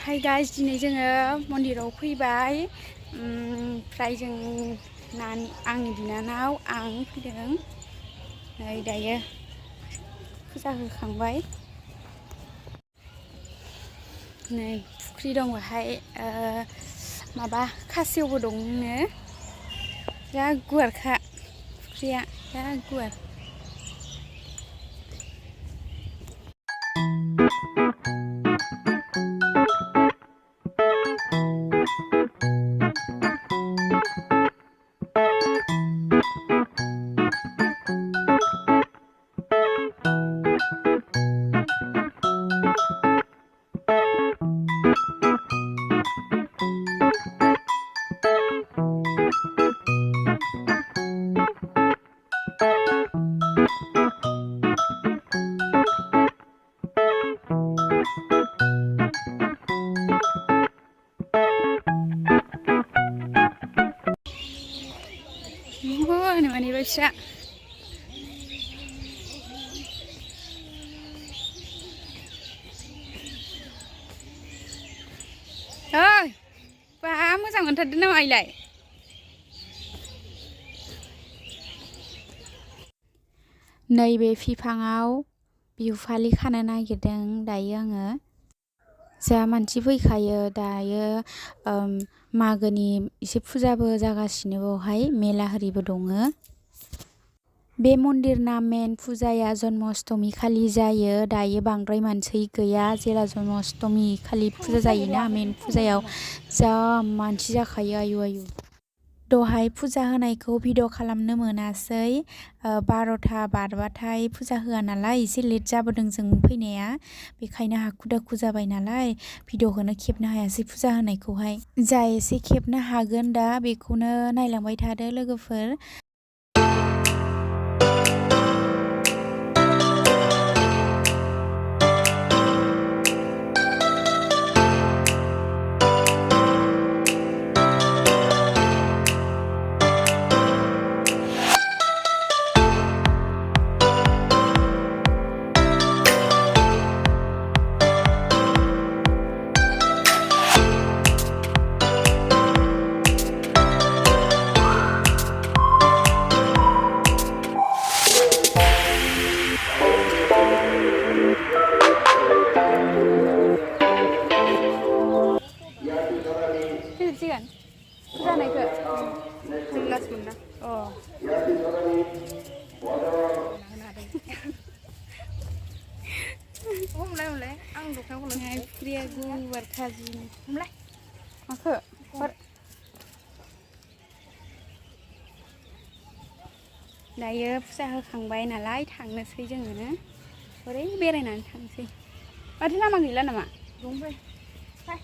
Hi guys दिनै जोङो मन्दिराव फैबाय ओमफ्राय जों आंनि बिनानाव आं फैदों नै दायो फुजा होखांबाय नै फुख्रि दं बाहाय माबा खासेवबो दंनो जा गुवारखा फुख्रिया जा गुवार माने बायसा ओइ बा मोजां मोनथारदों नामा आइलाय नैबे बिफाङाव बिहु फालि खानो नागिरदों दायो आङो जा मानसि फैखायो दायो मागोनि एसे फुजाबो जागासिनो बावहाय मेला हरिबो दङ बे मन्दिरना मेन फुजाया जन्माष्टमि खालि जायो दायो बांद्राय मानसि गैया जेला जन्माष्टमि खालि फुजा जायोना मेन फुजायाव जा मानसि जाखायो आयु आयु दहाय फुजा होनायखौ भिडिअ खालामनो मोनासै 12ता बारबाथाय फुजा होआ नालाय एसे लेट जाबोदों जों फैनाया बेखायनो हाखु दाखु जाबाय नालाय भिडिअखौनो खेबनो हायासै फुजा होनायखौहाय जा एसे खेबनो हागोन दा बेखौनो नायलांबाय थादो लोगोफोर Sigan, sana ke? Jelas bunda. Oh. Mulai. Ang dukang mulai. Hai pria gue berkaji. Mulai. Aku. दायो फुजा होखांबाय नालाय थांनोसै जोङो ओरै बेरायनानै थांसै माथो लामा गैला नामा दंबाय फाय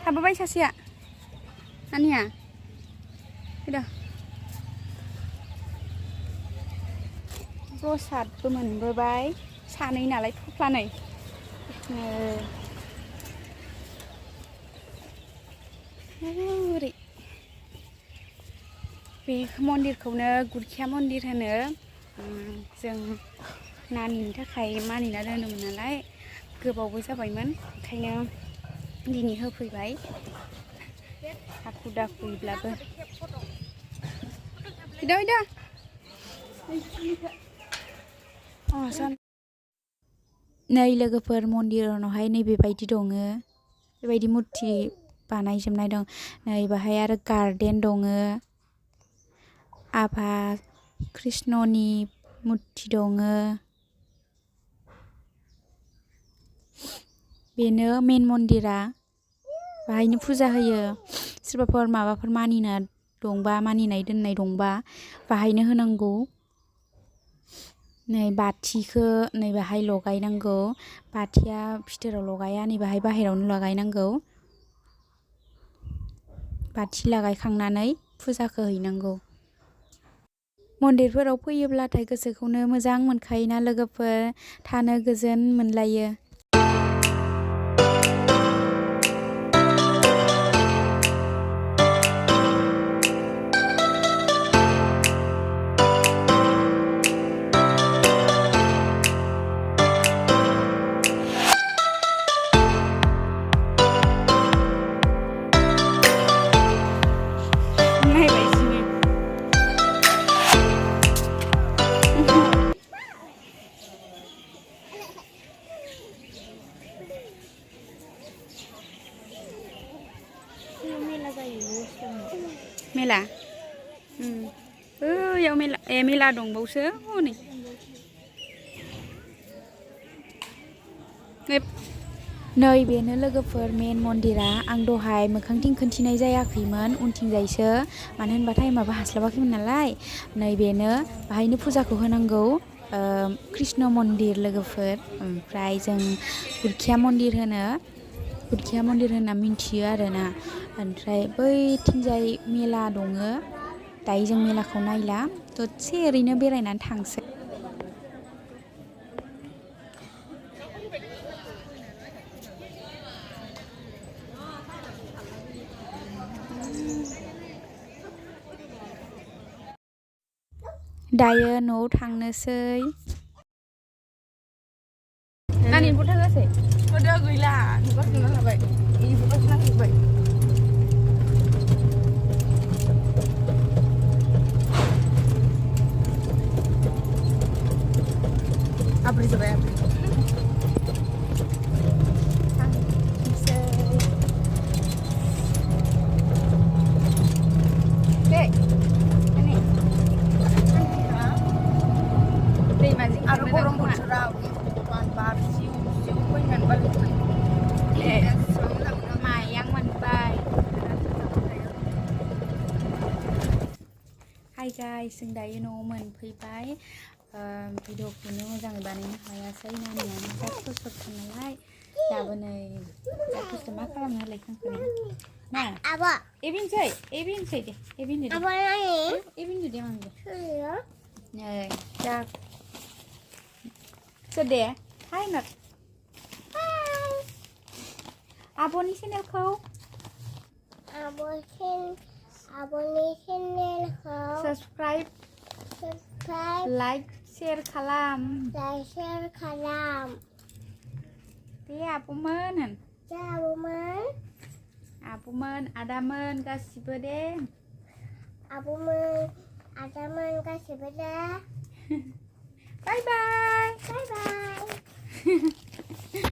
थाबोबाय सासेया नानिया फैदो प्रसादबो मोनबोबाय सानै नालाय थफ्लानै ओरै बे मन्दिरखौनो गुरखिया मन्दिर होनो जों नानिनि थाखाय मानिना दोनदोंमोन नालाय गोबावबो जाबायमोन ओंखायनो दिनै होफैबाय हाखु दाखुयैब्लाबो फैदो नै लोगोफोर मन्दिरावहाय नैबेबायदि दङ बेबायदि मुर्ति बानायजोबनाय दं नै बाहाय आरो गार्डेन दङ आफा कृष्णनि मुर्ति दङ बेनो मेन मन्दिरा बाहायनो फुजा होयो सोरबाफोर माबाफोर मानिना दंबा मानिनाय दोननाय दंबा बाहायनो होनांगौ नै बाथिखौ नै बाहाय लगायनांगौ बाथिया भितराव लगाया नै बाहाय बाहेरायावनो लगायनांगौ बाथि लागायखांनानै फुजाखौ हैनांगौ मन्दिरफोराव फैयोब्लाथाय गोसोखौनो मोजां मोनखायोना लोगोफोर थानो गोजोन मोनलायो मेला याव मेला दंबावसो हनै बेनो लोगोफोर मेन मन्दिरा आं दहाय मोखांथिं खोन्थिनाय जायाखैमोन उनथिंजायसो मानो होनबा टाइमाबो हास्लाबाखैमोन नालाय बेनो बाहायनो फुजाखौ होनांगौ कृष्ण मन्दिर लोगोफोर ओमफ्राय जों गुरखिया मन्दिर होनना मिन्थियो आरोना ओमफ्राय बैथिंजाय मेला दङ दायो जों मेलाखौ नायला दसे ओरैनो बेरायनानै थांसै दायो न'आव थांनोसै नानि एम्फौ थांगासै होदो गैला नुगासिनो हाबाय एम्फौगासिनो नांजोब्बाय आब्रि जाबाय आब्रि आरो गरम बोथोराव बार सिउ सिउ फैनानै बारलांनाय मायां मोनबाय हाय गाइस जों दायो न'आव मोनफैबाय भिडिअखौनो मोजाङै बानायनो हायासै नानियानो जा खस्थ'थार नालाय दाबो नै जा खस्थ' मा खालामनो होलाय खांखोना ना आब' एबिनसै दे एबिनदो दे एबिनदो दे मानदो नै जा सोर दे हाय नाट आब'नि चेनेलखौ साबस्क्राइब लाइक शेयार खालाम दे आब'मोन होन आब'मोन आदामोन गासिबो दे बाय बाय